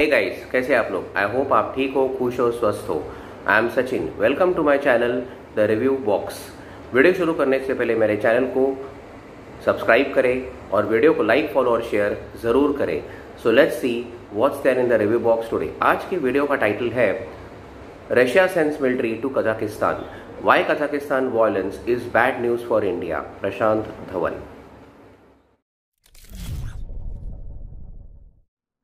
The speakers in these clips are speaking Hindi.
हे गाइस, कैसे आप लोग। आई होप आप ठीक हो, खुश हो, स्वस्थ हो। I am Sachin, welcome to my channel the review box. Video शुरू करने से पहले मेरे चैनल को सब्सक्राइब करें और वीडियो को लाइक, फॉलो और शेयर ज़रूर करें। So let's see what's there in the review box today. आज की वीडियो का टाइटल है Russia sends military to Kazakhstan, why Kazakhstan violence is bad news for India, Prashant Dhawan.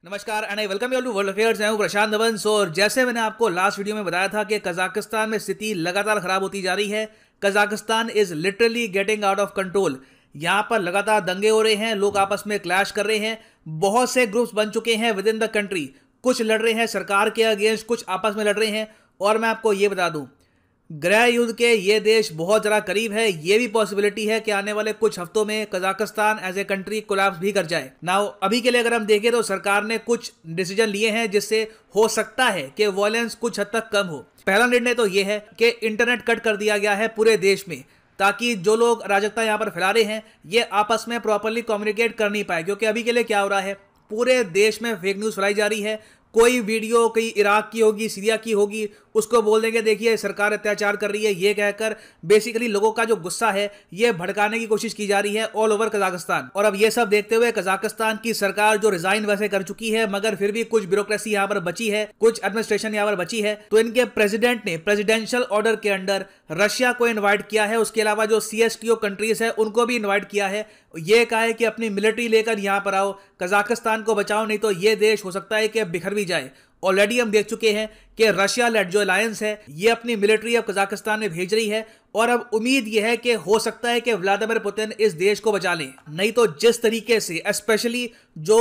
नमस्कार and I welcome you to world affairs. मैं हूं प्रशांत धवन। और जैसे मैंने आपको लास्ट वीडियो में बताया था कि कजाकिस्तान में स्थिति लगातार खराब होती जा रही है। Kazakhstan is literally getting out of control. यहां पर लगातार दंगे हो रहे हैं, लोग आपस में क्लैश कर रहे हैं, बहुत से ग्रुप्स बन चुके हैं विद इन द कंट्री। कुछ लड़ रहे हैं सरकार के अगेंस्ट, कुछ आपस में लड़ रहे हैं। और मैं आपको ये बता दूं, गृह युद्ध के ये देश बहुत ज़्यादा करीब है। ये भी पॉसिबिलिटी है कि आने वाले कुछ हफ्तों में Kazakhstan as a country collapse भी कर जाए। नाउ अभी के लिए अगर हम देखें तो सरकार ने कुछ डिसीजन लिए हैं जिससे हो सकता है कि वायलेंस कुछ हद तक कम हो। पहला निर्णय तो ये है कि इंटरनेट कट कर दिया गया है पूरे देश में, ताकि जो लोग अराजकता यहाँ पर फैला रहे हैं ये आपस में प्रॉपरली कम्युनिकेट कर नहीं पाए। क्योंकि अभी के लिए क्या हो रहा है, पूरे देश में फेक न्यूज़ फैलाई जा रही है। कोई वीडियो कहीं इराक की होगी, सीरिया की होगी, उसको बोल देंगे देखिए सरकार अत्याचार कर रही है, ये कहकर बेसिकली लोगों का जो गुस्सा है ये भड़काने की कोशिश की जा रही है ऑल ओवर कजाकिस्तान। और अब ये सब देखते हुए कजाकिस्तान की सरकार जो रिजाइन वैसे कर चुकी है, मगर फिर भी कुछ ब्यूरोक्रेसी यहाँ पर बची है, कुछ एडमिनिस्ट्रेशन यहाँ पर बची है। तो इनके प्रेसिडेंट ने प्रेसिडेंशियल ऑर्डर के अंडर रशिया को इन्वाइट किया है, उसके अलावा जो CSTO कंट्रीज है उनको भी इन्वाइट किया है। ये कहा है कि अपनी मिलिट्री लेकर यहाँ पर आओ, कजाकिस्तान को बचाओ, नहीं तो ये देश हो सकता है कि बिखर भी जाए। ऑलरेडी हम देख चुके हैं कि रशिया लेड जो अलायंस है ये अपनी मिलिट्री अब कजाकिस्तान में भेज रही है। और अब उम्मीद यह है कि हो सकता है कि व्लादिमीर पुतिन इस देश को बचा लें। नहीं तो जिस तरीके से स्पेशली जो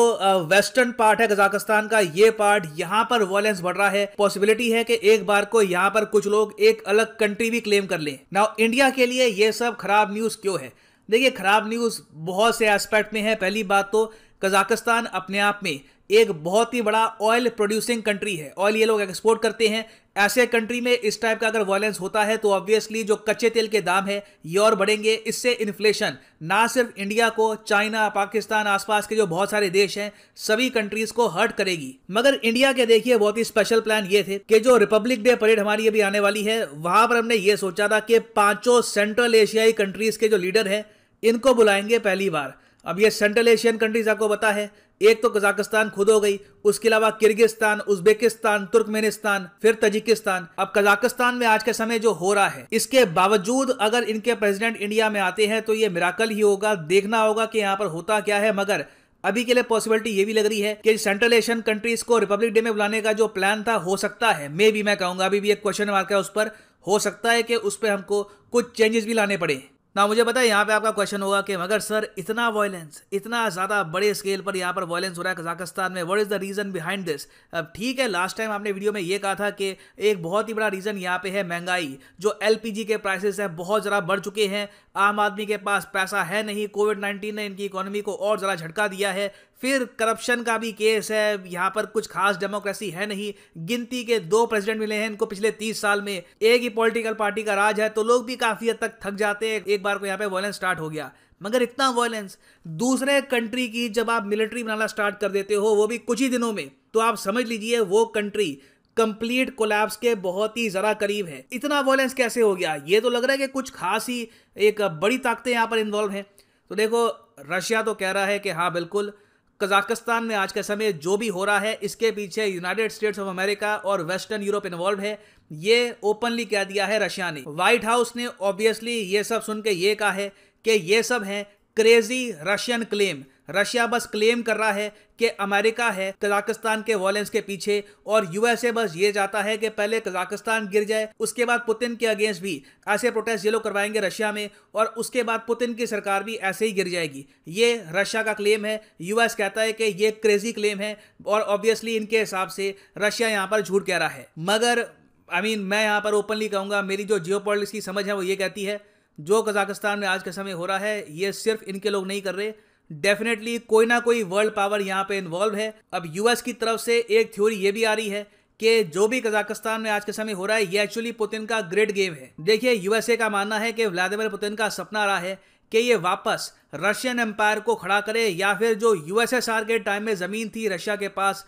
वेस्टर्न पार्ट है कजाकिस्तान का, ये पार्ट यहां पर वायलेंस बढ़ रहा है, पॉसिबिलिटी है कि एक बार को यहां पर कुछ लोग एक अलग कंट्री भी क्लेम कर लें। नाउ इंडिया के लिए ये सब खराब न्यूज क्यों है? देखिए, खराब न्यूज बहुत से एस्पेक्ट में है। पहली बात तो कजाकिस्तान अपने आप में एक बहुत ही बड़ा ऑयल प्रोड्यूसिंग कंट्री है। ऑयल ये लोग एक्सपोर्ट करते हैं। ऐसे कंट्री में इस टाइप का अगर वायलेंस होता है तो ऑब्वियसली जो कच्चे तेल के दाम है ये और बढ़ेंगे। इससे इन्फ्लेशन ना सिर्फ इंडिया को, चाइना, पाकिस्तान, आसपास के जो बहुत सारे देश हैं, सभी कंट्रीज को हर्ट करेगी। मगर इंडिया के देखिए बहुत ही स्पेशल प्लान ये थे कि जो रिपब्लिक डे परेड हमारी अभी आने वाली है, वहां पर हमने ये सोचा था कि 5 सेंट्रल एशियाई कंट्रीज के जो लीडर हैं इनको बुलाएंगे पहली बार। अब ये सेंट्रल एशियन कंट्रीज आपको पता है, एक तो कजाकिस्तान खुद हो गई, उसके अलावा किर्गिस्तान, उज्बेकिस्तान, तुर्कमेनिस्तान, फिर तजिकिस्तान। अब कजाकिस्तान में आज के समय जो हो रहा है, इसके बावजूद अगर इनके प्रेसिडेंट इंडिया में आते हैं तो ये मिराकल ही होगा। देखना होगा कि यहाँ पर होता क्या है। मगर अभी के लिए पॉसिबिलिटी ये भी लग रही है कि सेंट्रल एशियन कंट्रीज को रिपब्लिक डे में बुलाने का जो प्लान था, हो सकता है, मे भी मैं कहूंगा, अभी भी एक क्वेश्चन मार्क है उस पर, हो सकता है कि उस पर हमको कुछ चेंजेस भी लाने पड़े। ना मुझे पता है यहाँ पे आपका क्वेश्चन होगा कि मगर सर इतना वायलेंस, इतना ज़्यादा बड़े स्केल पर यहाँ पर वायलेंस हो रहा है कजाकिस्तान में, what is the reason behind this? अब ठीक है, लास्ट टाइम आपने वीडियो में ये कहा था कि एक बहुत ही बड़ा रीज़न यहाँ पे है महंगाई। जो LPG के प्राइसेस हैं बहुत ज़्यादा बढ़ चुके हैं, आम आदमी के पास पैसा है नहीं। कोविड-19 ने इनकी इकोनॉमी को और ज़्यादा झटका दिया है। फिर करप्शन का भी केस है, यहाँ पर कुछ खास डेमोक्रेसी है नहीं। गिनती के 2 प्रेसिडेंट मिले हैं इनको पिछले 30 साल में, एक ही पॉलिटिकल पार्टी का राज है, तो लोग भी काफ़ी हद तक थक जाते हैं। एक बार को यहाँ पे वायलेंस स्टार्ट हो गया। मगर इतना वायलेंस दूसरे कंट्री की जब आप मिलिट्री बनाना स्टार्ट कर देते हो, वो भी कुछ ही दिनों में, तो आप समझ लीजिए वो कंट्री कंप्लीट कोलैप्स के बहुत ही ज़्यादा करीब है। इतना वायलेंस कैसे हो गया? ये तो लग रहा है कि कुछ खास ही एक बड़ी ताकतें यहाँ पर इन्वॉल्व हैं। तो देखो, रशिया तो कह रहा है कि हाँ बिल्कुल, कजाकिस्तान में आज के समय जो भी हो रहा है इसके पीछे यूनाइटेड स्टेट्स ऑफ अमेरिका और वेस्टर्न यूरोप इन्वॉल्व है। ये ओपनली कह दिया है रशिया ने। व्हाइट हाउस ने ऑब्वियसली ये सब सुन के ये कहा है कि ये सब है क्रेजी रशियन क्लेम। रशिया बस क्लेम कर रहा है कि अमेरिका है कजाकिस्तान के वायलेंस के पीछे, और USA बस ये चाहता है कि पहले कजाकिस्तान गिर जाए, उसके बाद पुतिन के अगेंस्ट भी ऐसे प्रोटेस्ट ये लोग करवाएंगे रशिया में, और उसके बाद पुतिन की सरकार भी ऐसे ही गिर जाएगी। ये रशिया का क्लेम है। US कहता है कि ये क्रेजी क्लेम है, और ऑब्वियसली इनके हिसाब से रशिया यहाँ पर झूठ कह रहा है। मगर मैं यहाँ पर ओपनली कहूँगा, मेरी जो जियोपॉलिटिक्स की समझ है वो ये कहती है जो कजाकिस्तान में आज के समय हो रहा है ये सिर्फ इनके लोग नहीं कर रहे, डेफिनेटली कोई ना कोई वर्ल्ड पावर यहाँ पे इन्वॉल्व है। अब US की तरफ से एक थ्योरी ये भी आ रही है कि जो भी कजाकिस्तान में आज के समय हो रहा है ये एक्चुअली पुतिन का ग्रेट गेम है। देखिए, USA का मानना है कि व्लादिमीर पुतिन का सपना रहा है कि ये वापस रशियन एम्पायर को खड़ा करे, या फिर जो यूएसएसआर के टाइम में ज़मीन थी रशिया के पास,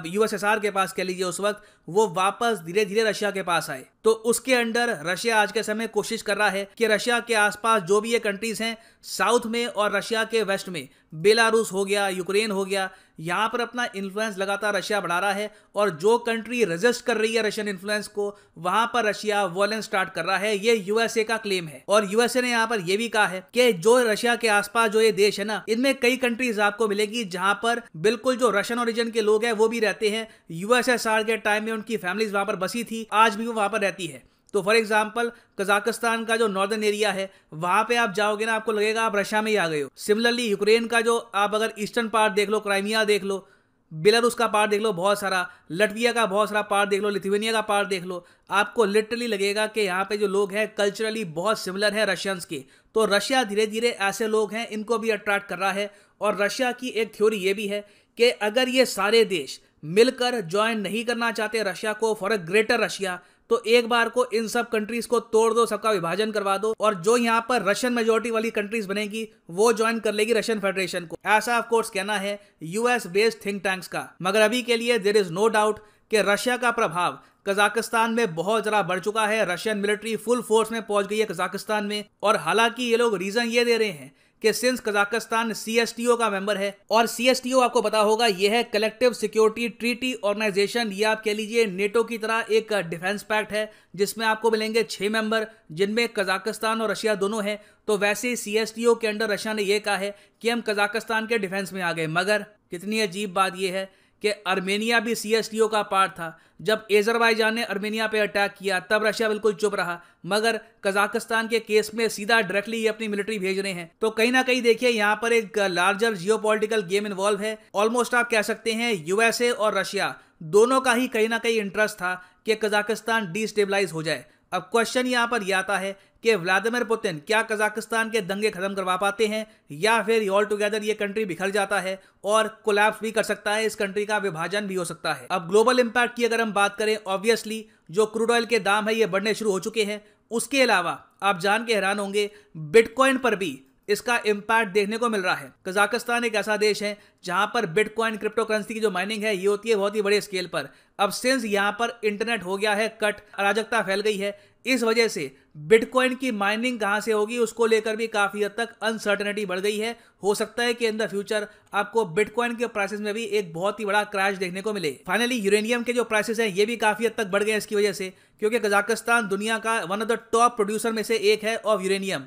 यूएसएसआर के पास कह लीजिए उस वक्त, वो वापस धीरे धीरे रशिया के पास आए। तो उसके अंडर रशिया आज के समय कोशिश कर रहा है कि रशिया के आसपास जो भी ये कंट्रीज हैं साउथ में और रशिया के वेस्ट में, बेलारूस हो गया, यूक्रेन हो गया, यहाँ पर अपना इन्फ्लुएंस लगातार रशिया बढ़ा रहा है। और जो कंट्री रेजिस्ट कर रही है रशियन इन्फ्लुएंस को, वहां पर रशिया वॉयलेंस स्टार्ट कर रहा है। ये यूएसए का क्लेम है। और यूएसए ने यहाँ पर यह भी कहा है कि जो रशिया के आसपास जो ये देश है ना, इनमें कई कंट्रीज आपको मिलेगी जहां पर बिल्कुल जो रशियन ओरिजिन के लोग हैं वो भी रहते हैं। यूएसएसआर के टाइम में उनकी फैमिलीज वहां पर बसी थी, आज भी वो वहां पर रहती है। तो फॉर एग्जाम्पल कजाकिस्तान का जो नॉर्दर्न एरिया है, वहां पे आप जाओगे ना, आपको लगेगा आप रशिया में ही आ गए हो। सिमिलरली यूक्रेन का जो आप अगर ईस्टर्न पार्ट देख लो, क्राइमिया देख लो, बेलारूस का पार्ट देख लो, बहुत सारा लटविया का बहुत सारा पार्ट देख लो, लिथुआनिया का पार्ट देख लो, आपको लिटरली लगेगा कि यहाँ पे जो लोग हैं कल्चरली बहुत सिमिलर है रशियंस के। तो रशिया धीरे धीरे ऐसे लोग हैं इनको भी अट्रैक्ट कर रहा है। और रशिया की एक थ्योरी ये भी है कि अगर ये सारे देश मिलकर ज्वाइन नहीं करना चाहते रशिया को फॉर अ ग्रेटर रशिया, तो एक बार को इन सब कंट्रीज को तोड़ दो, सबका विभाजन करवा दो, और जो यहाँ पर रशियन मेजोरिटी वाली कंट्रीज बनेगी वो ज्वाइन कर लेगी रशियन फेडरेशन को। ऐसा ऑफ कोर्स कहना है यूएस बेस्ड थिंक टैंक्स का। मगर अभी के लिए देयर इज नो डाउट कि रशिया का प्रभाव कजाकिस्तान में बहुत ज्यादा बढ़ चुका है। रशियन मिलिट्री फुल फोर्स में पहुंच गई है कजाकिस्तान में। और हालांकि ये लोग रीजन ये दे रहे हैं कि सिंस कजाकिस्तान सीएसटीओ का मेंबर है, और सीएसटीओ आपको पता होगा ये है कलेक्टिव सिक्योरिटी ट्रीटी ऑर्गेनाइजेशन, ये आप कह लीजिए नेटो की तरह एक डिफेंस पैक्ट है जिसमें आपको मिलेंगे 6 मेंबर, जिनमें कजाकिस्तान और रशिया दोनों हैं। तो वैसे सीएसटीओ के अंडर रशिया ने यह कहा है कि हम कजाकिस्तान के डिफेंस में आ गए। मगर कितनी अजीब बात यह है कि अर्मेनिया भी सीएसटीओ का पार्ट था। जब अजरबैजान ने अर्मेनिया पे अटैक किया तब रशिया बिल्कुल चुप रहा, मगर कजाकिस्तान के केस में सीधा डायरेक्टली ये अपनी मिलिट्री भेज रहे हैं। तो कहीं ना कहीं देखिए यहाँ पर एक लार्जर जियोपॉलिटिकल गेम इन्वॉल्व है। ऑलमोस्ट आप कह सकते हैं यूएसए और रशिया दोनों का ही कहीं ना कहीं इंटरेस्ट था कि कजाकिस्तान डिस्टेबलाइज हो जाए। अब क्वेश्चन यहाँ पर यह आता है कि व्लादिमीर पुतिन क्या कजाकिस्तान के दंगे खत्म करवा पाते हैं, या फिर ऑल टुगेदर ये कंट्री बिखर जाता है और कोलैप्स भी कर सकता है, इस कंट्री का विभाजन भी हो सकता है। अब ग्लोबल इंपैक्ट की अगर हम बात करें, ऑब्वियसली जो क्रूड ऑयल के दाम है ये बढ़ने शुरू हो चुके हैं। उसके अलावा आप जान के हैरान होंगे बिटकॉइन पर भी इसका इंपैक्ट देखने को मिल रहा है। कजाकिस्तान एक ऐसा देश है जहां पर बिटकॉइन क्रिप्टो करेंसी की जो माइनिंग है ये होती है बहुत ही बड़े स्केल पर। अब सिंस यहां पर इंटरनेट हो गया है कट, अराजकता फैल गई है, इस वजह से बिटकॉइन की माइनिंग कहां से होगी उसको लेकर भी काफी हद तक अनसर्टेनिटी बढ़ गई है। हो सकता है कि इन द फ्यूचर आपको बिटकॉइन के प्राइसेस में भी एक बहुत ही बड़ा क्रैश देखने को मिले। फाइनली यूरेनियम के जो प्राइसेस हैं ये भी काफी हद तक बढ़ गए इसकी वजह से, क्योंकि कजाकिस्तान दुनिया का one of the top producer में से एक है ऑफ यूरेनियम।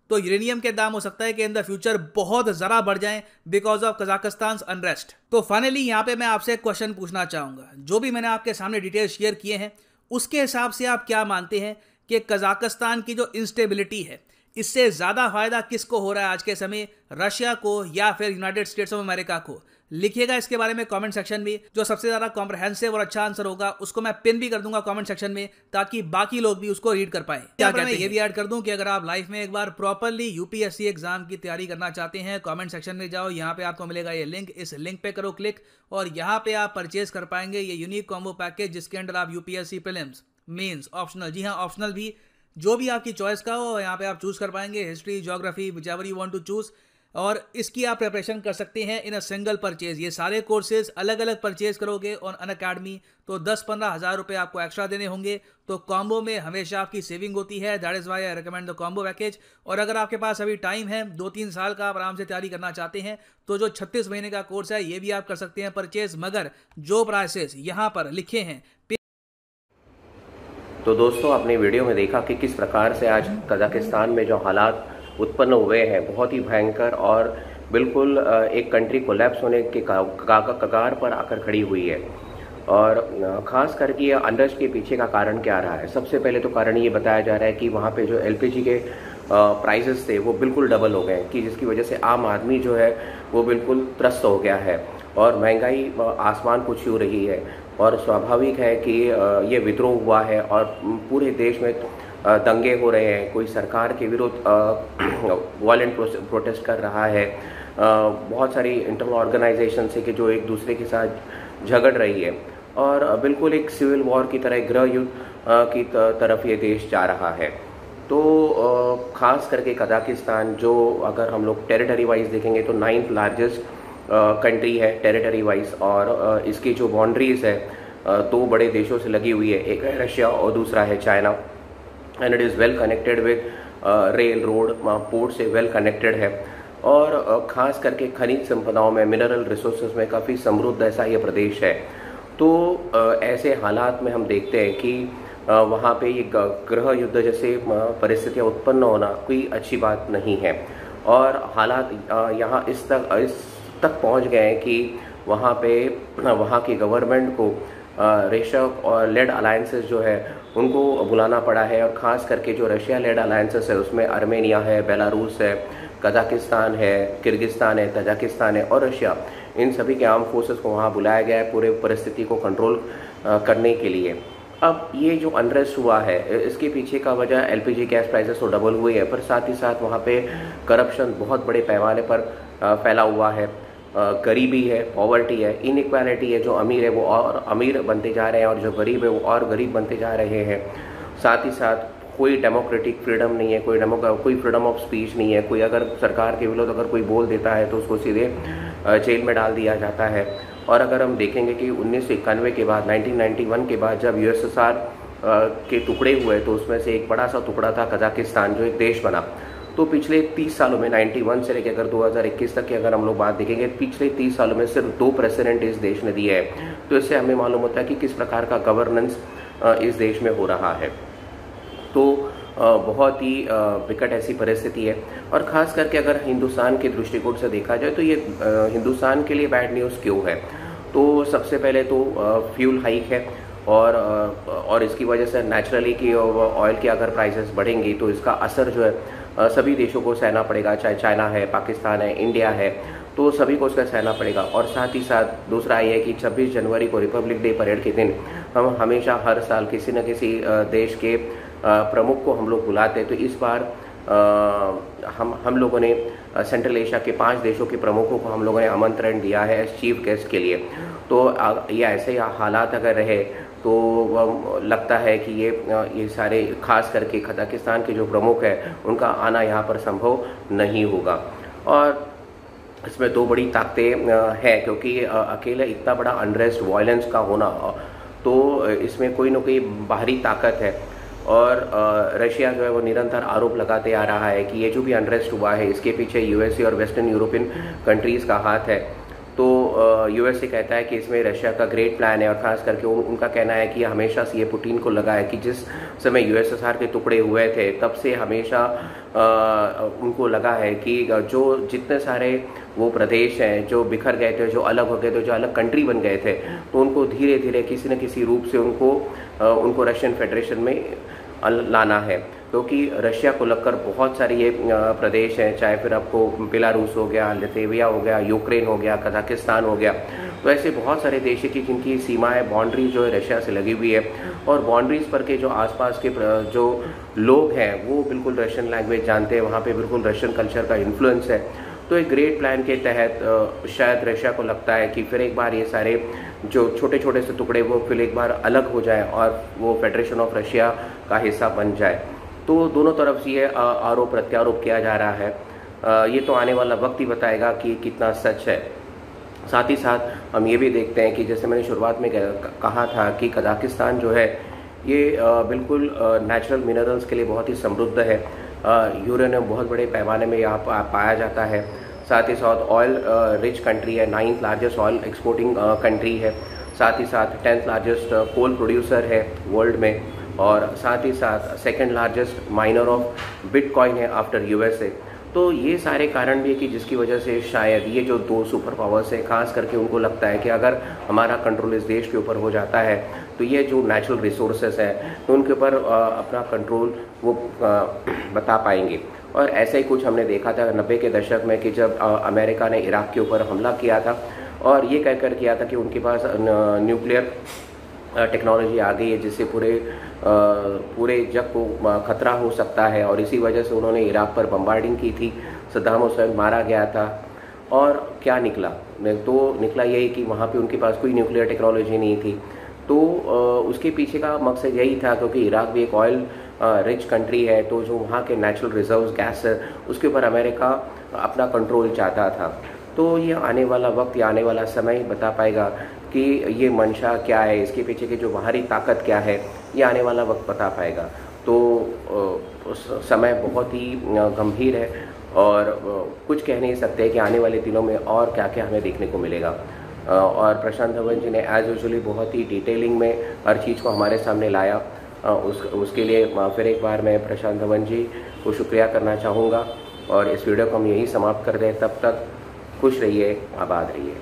तो यूरेनियम के दाम हो सकता है कि इन द फ्यूचर बहुत ज़्यादा बढ़ जाएं बिकॉज ऑफ कजाकिस्तान अनरेस्ट। तो फाइनली यहाँ पे मैं आपसे एक क्वेश्चन पूछना चाहूँगा, जो भी मैंने आपके सामने डिटेल शेयर किए हैं उसके हिसाब से आप क्या मानते हैं कि कजाकिस्तान की जो इंस्टेबिलिटी है इससे ज़्यादा फायदा किसको हो रहा है आज के समय, रशिया को या फिर यूनाइटेड स्टेट्स ऑफ अमेरिका को? लिखिएगा इसके बारे में कमेंट सेक्शन में। जो सबसे ज़्यादा कॉम्प्रहेंसिव और अच्छा आंसर होगा उसको मैं पिन भी कर दूंगा कमेंट सेक्शन में, ताकि बाकी लोग भी उसको रीड कर पाए। क्या कहते हैं ये भी ऐड कर दूं कि अगर आप लाइफ में एक बार प्रॉपरली यूपीएससी एग्जाम की तैयारी करना चाहते हैं, कमेंट सेक्शन में जाओ, यहाँ पे आपको मिलेगा ये लिंक, इस लिंक पे करो क्लिक और यहाँ पे आप परचेज कर पाएंगे ये यूनिक कॉम्बो पैकेज, जिसके अंदर आप यूपीएससी प्रीलिम्स, मेंस, ऑप्शनल, जी हाँ ऑप्शनल भी, जो भी आपकी चॉइस का हो यहाँ पे आप चूज कर पाएंगे, history, geography, whichever you want to choose, और इसकी आप प्रिपरेशन कर सकते हैं इन अ सिंगल परचेज। ये सारे कोर्सेज अलग अलग परचेज करोगे ऑन अनअकैडमी तो 10-15 हज़ार रुपये आपको एक्स्ट्रा देने होंगे। तो कॉम्बो में हमेशा आपकी सेविंग होती है, that is why I recommend the combo package. और अगर आपके पास अभी टाइम है, 2-3 साल का आप आराम से तैयारी करना चाहते हैं, तो जो 36 महीने का कोर्स है ये भी आप कर सकते हैं परचेज। मगर जो प्राइसेस यहाँ पर लिखे हैं, तो दोस्तों आपने वीडियो में देखा कि किस प्रकार से आज कजाकिस्तान में जो हालात उत्पन्न हुए हैं बहुत ही भयंकर, और बिल्कुल एक कंट्री कोलैप्स होने के कगार पर आकर खड़ी हुई है। और ख़ास करके ये अनरेस्ट के पीछे का कारण क्या रहा है? सबसे पहले तो कारण ये बताया जा रहा है कि वहाँ पे जो एलपीजी के प्राइसेस थे वो बिल्कुल डबल हो गए, कि जिसकी वजह से आम आदमी जो है वो बिल्कुल त्रस्त हो गया है और महंगाई आसमान को छू रही है। और स्वाभाविक है कि ये विद्रोह हुआ है और पूरे देश में दंगे हो रहे हैं, कोई सरकार के विरुद्ध वायलेंट प्रोटेस्ट कर रहा है, बहुत सारी इंटरनल ऑर्गेनाइजेशन से कि जो एक दूसरे के साथ झगड़ रही है, और बिल्कुल एक सिविल वॉर की तरह, गृह युद्ध की तरफ ये देश जा रहा है। तो ख़ास करके कजाकिस्तान, जो अगर हम लोग टेरिटरी वाइज देखेंगे तो 9th लार्जेस्ट कंट्री है टेरिटरी वाइज, और इसकी जो बाउंड्रीज है दो बड़े देशों से लगी हुई है, एक है रशिया और दूसरा है China, and it is well connected with rail road, port से वेल कनेक्टेड है, और ख़ास करके खनिज संपदाओं में, मिनरल रिसोर्सेज में काफ़ी समृद्ध ऐसा ये प्रदेश है। तो ऐसे हालात में हम देखते हैं कि वहाँ पे ये गृह युद्ध जैसे परिस्थितियाँ उत्पन्न होना कोई अच्छी बात नहीं है, और हालात यहाँ इस तक पहुँच गए हैं कि वहाँ पे वहाँ की गवर्नमेंट को रशिया और लेड अलायंसेस जो है उनको बुलाना पड़ा है, और ख़ास करके जो रशिया लेड अलायंसेस है उसमें आर्मेनिया है, बेलारूस है, कजाकिस्तान है, किर्गिस्तान है, तजाकिस्तान है और रशिया, इन सभी के आर्म फोर्सेस को वहाँ बुलाया गया है पूरे परिस्थिति को कंट्रोल करने के लिए। अब ये जो अनरेस्ट हुआ है इसके पीछे का वजह एलपीजी गैस प्राइसेस तो डबल हुए हैं, पर साथ ही साथ वहाँ पे करप्शन बहुत बड़े पैमाने पर फैला हुआ है, गरीबी है, पॉवर्टी है, इनइक्वालिटी है, जो अमीर है वो और अमीर बनते जा रहे हैं और जो गरीब है वो और गरीब बनते जा रहे हैं। साथ ही साथ कोई डेमोक्रेटिक फ्रीडम नहीं है, कोई फ्रीडम ऑफ स्पीच नहीं है, कोई अगर सरकार के विरोध अगर कोई बोल देता है तो उसको सीधे जेल में डाल दिया जाता है। और अगर हम देखेंगे कि 1991 के बाद, 1991 के बाद जब यूएसएसआर के टुकड़े हुए तो उसमें से एक बड़ा सा टुकड़ा था कजाकिस्तान, जो एक देश बना। तो पिछले 30 सालों में 91 से लेकर अगर 2021 तक की अगर हम लोग बात देखेंगे, पिछले 30 सालों में सिर्फ 2 प्रेसिडेंट इस देश ने दिए हैं। तो इससे हमें मालूम होता है कि किस प्रकार का गवर्नेंस इस देश में हो रहा है। तो बहुत ही विकट ऐसी परिस्थिति है, और ख़ास करके अगर हिंदुस्तान के दृष्टिकोण से देखा जाए तो ये हिंदुस्तान के लिए बैड न्यूज़ क्यों है। तो सबसे पहले तो फ्यूल हाइक है, और इसकी वजह से नेचुरली कि ऑयल के अगर प्राइसेस बढ़ेंगी तो इसका असर जो है सभी देशों को सहना पड़ेगा, चाहे चाइना है, पाकिस्तान है, इंडिया है, तो सभी को उसका सहना पड़ेगा। और साथ ही साथ दूसरा ये है कि 26 जनवरी को रिपब्लिक डे परेड के दिन हम हमेशा हर साल किसी न किसी देश के प्रमुख को हम लोग बुलाते हैं। तो इस बार हम लोगों ने सेंट्रल एशिया के 5 देशों के प्रमुखों को हम लोगों ने आमंत्रण दिया है चीफ गेस्ट के लिए। तो ये ऐसे हालात अगर रहे तो लगता है कि ये सारे खास करके कजाकिस्तान के जो प्रमुख हैं उनका आना यहाँ पर संभव नहीं होगा। और इसमें 2 बड़ी ताकतें हैं, क्योंकि अकेले इतना बड़ा अनरेस्ट, वायलेंस का होना, तो इसमें कोई ना कोई बाहरी ताकत है। और रशिया जो है वो निरंतर आरोप लगाते आ रहा है कि ये जो भी अनरेस्ट हुआ है इसके पीछे यूएसए और वेस्टर्न यूरोपियन कंट्रीज़ का हाथ है। तो यूएसए कहता है कि इसमें रशिया का ग्रेट प्लान है, और ख़ास करके उनका कहना है कि हमेशा से ये पुतिन को लगा है कि जिस समय यूएसएसआर के टुकड़े हुए थे तब से हमेशा उनको लगा है कि जो जितने सारे वो प्रदेश हैं जो बिखर गए थे, जो अलग हो गए थे, जो अलग कंट्री बन गए थे, तो उनको धीरे धीरे किसी न किसी रूप से उनको रशियन फेडरेशन में लाना है। क्योंकि रशिया को लगकर बहुत सारे ये प्रदेश हैं, चाहे फिर आपको बेलारूस हो गया, लिथुआनिया हो गया, यूक्रेन हो गया, कजाकिस्तान हो गया, तो ऐसे बहुत सारे देश हैं कि जिनकी सीमाएं, बाउंड्री जो है रशिया से लगी हुई है, और बाउंड्रीज पर के जो आसपास के जो लोग हैं वो बिल्कुल रशियन लैंग्वेज जानते हैं, वहाँ पे बिल्कुल रशियन कल्चर का इन्फ्लुएंस है। तो एक ग्रेट प्लान के तहत शायद रशिया को लगता है कि फिर एक बार ये सारे जो छोटे छोटे से टुकड़े वो फिर एक बार अलग हो जाए और वो फेडरेशन ऑफ रशिया का हिस्सा बन जाए। तो दोनों तरफ से ये आरोप प्रत्यारोप किया जा रहा है। ये तो आने वाला वक्त ही बताएगा कि कितना सच है। साथ ही साथ हम ये भी देखते हैं कि जैसे मैंने शुरुआत में कहा था कि कजाकिस्तान जो है ये बिल्कुल नेचुरल मिनरल्स के लिए बहुत ही समृद्ध है। यूरेनियम बहुत बड़े पैमाने में यहाँ पाया जाता है। साथ ही साथ ऑयल रिच कंट्री है, 9th largest oil exporting country है। साथ ही साथ 10th लार्जेस्ट कोल प्रोड्यूसर है वर्ल्ड में, और साथ ही साथ 2nd largest minor of bitcoin है आफ्टर यूएसए। तो ये सारे कारण भी है कि जिसकी वजह से शायद ये जो 2 सुपर पावर्स है, खास करके उनको लगता है कि अगर हमारा कंट्रोल इस देश के ऊपर हो जाता है तो ये जो नेचुरल रिसोर्सेस है तो उनके ऊपर अपना कंट्रोल वो बता पाएंगे। और ऐसा ही कुछ हमने देखा था 90 के दशक में कि जब अमेरिका ने इराक के ऊपर हमला किया था, और ये कहकर किया था कि उनके पास न्यूक्लियर टेक्नोलॉजी आ गई है जिससे पूरे जग को खतरा हो सकता है। और इसी वजह से उन्होंने इराक पर बम्बार्डिंग की थी, सद्दाम हुसैन मारा गया था। और क्या निकला? तो निकला यही कि वहाँ पे उनके पास कोई न्यूक्लियर टेक्नोलॉजी नहीं थी। तो उसके पीछे का मकसद यही था, क्योंकि इराक भी एक ऑयल रिच कंट्री है, तो जो वहाँ के नेचुरल रिजर्व्स गैस है उसके ऊपर अमेरिका अपना कंट्रोल चाहता था। तो ये आने वाला वक्त या आने वाला समय बता पाएगा कि ये मंशा क्या है, इसके पीछे की जो बाहरी ताकत क्या है, ये आने वाला वक्त बता पाएगा। तो उस समय बहुत ही गंभीर है और कुछ कह नहीं सकते कि आने वाले दिनों में और क्या क्या हमें देखने को मिलेगा। और प्रशांत धवन जी ने एज यूजुअली बहुत ही डिटेलिंग में हर चीज़ को हमारे सामने लाया। उसके लिए फिर एक बार मैं प्रशांत धवन जी को शुक्रिया करना चाहूँगा और इस वीडियो को हम यहीं समाप्त कर दें। तब तक खुश रहिए, आबाद रहिए।